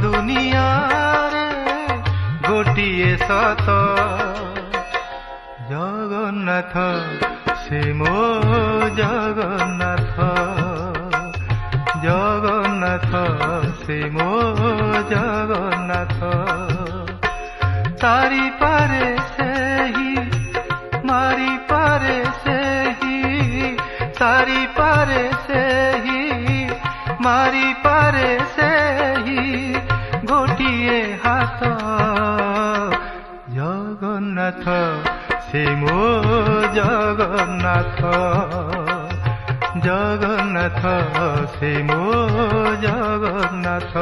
दुनियारे गोटिए सत जगन्नाथ से मो जगन्नाथ जगन्नाथ से मो जगन्नाथ तारी पारे से ही मारी पारे से ही तारी पारे से ही मारी पारे से ही गोटिए हाथ जगन्नाथ से मो जगन्नाथ जगन्नाथ से मो जगन्नाथ।